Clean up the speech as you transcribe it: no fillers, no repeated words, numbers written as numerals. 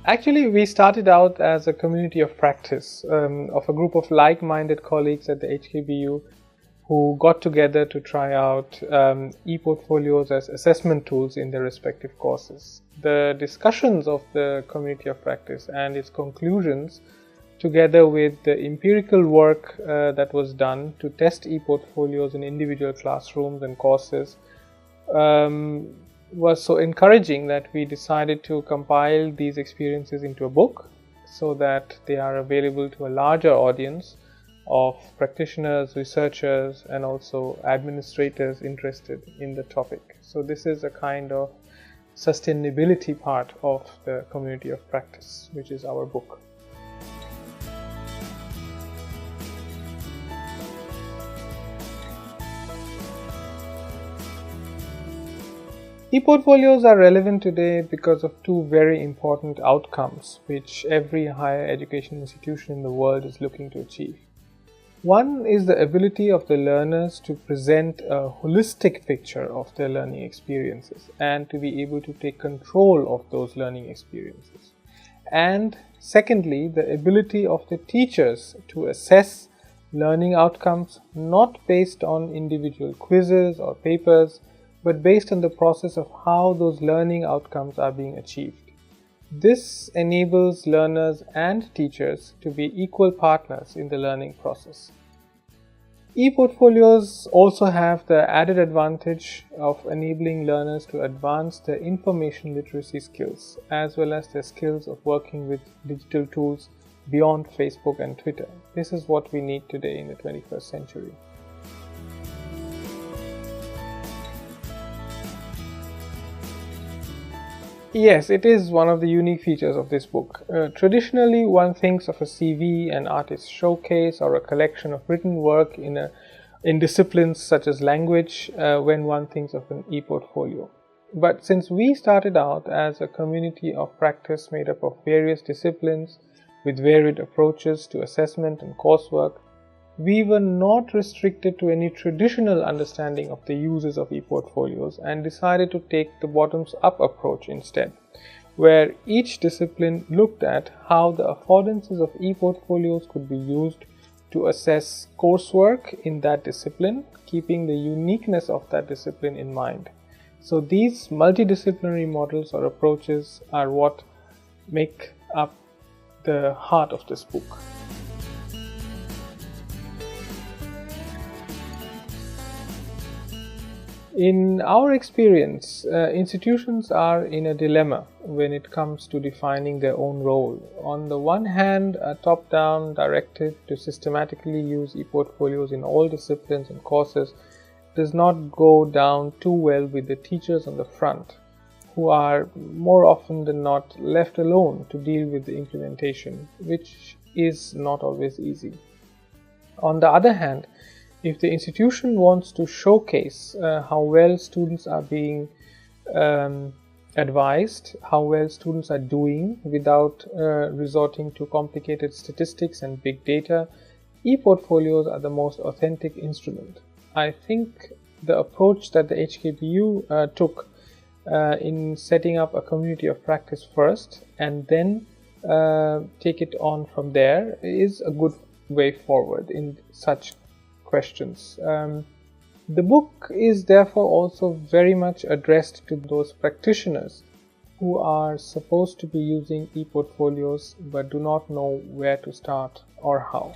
Actually, we started out as a community of practice of a group of like-minded colleagues at the HKBU who got together to try out e-portfolios as assessment tools in their respective courses. The discussions of the community of practice and its conclusions, together with the empirical work that was done to test e-portfolios in individual classrooms and courses, was so encouraging that we decided to compile these experiences into a book so that they are available to a larger audience of practitioners, researchers, and also administrators interested in the topic. So this is a kind of sustainability part of the community of practice, which is our book. E-portfolios are relevant today because of two very important outcomes which every higher education institution in the world is looking to achieve. One is the ability of the learners to present a holistic picture of their learning experiences and to be able to take control of those learning experiences. And secondly, the ability of the teachers to assess learning outcomes not based on individual quizzes or papers, but based on the process of how those learning outcomes are being achieved. This enables learners and teachers to be equal partners in the learning process. E-portfolios also have the added advantage of enabling learners to advance their information literacy skills as well as their skills of working with digital tools beyond Facebook and Twitter. This is what we need today in the 21st century. Yes, it is one of the unique features of this book. Traditionally, one thinks of a CV, an artist's showcase, or a collection of written work in disciplines such as language when one thinks of an e-portfolio. But since we started out as a community of practice made up of various disciplines with varied approaches to assessment and coursework, we were not restricted to any traditional understanding of the uses of e-portfolios and decided to take the bottoms-up approach instead, where each discipline looked at how the affordances of e-portfolios could be used to assess coursework in that discipline, keeping the uniqueness of that discipline in mind. So these multidisciplinary models or approaches are what make up the heart of this book. In our experience, institutions are in a dilemma when it comes to defining their own role. On the one hand, a top-down directive to systematically use e-portfolios in all disciplines and courses does not go down too well with the teachers on the front, who are more often than not left alone to deal with the implementation, which is not always easy. On the other hand, if the institution wants to showcase how well students are being advised, how well students are doing without resorting to complicated statistics and big data, e-portfolios are the most authentic instrument. I think the approach that the HKBU took in setting up a community of practice first and then take it on from there is a good way forward in such questions. The book is therefore also very much addressed to those practitioners who are supposed to be using e-portfolios but do not know where to start or how.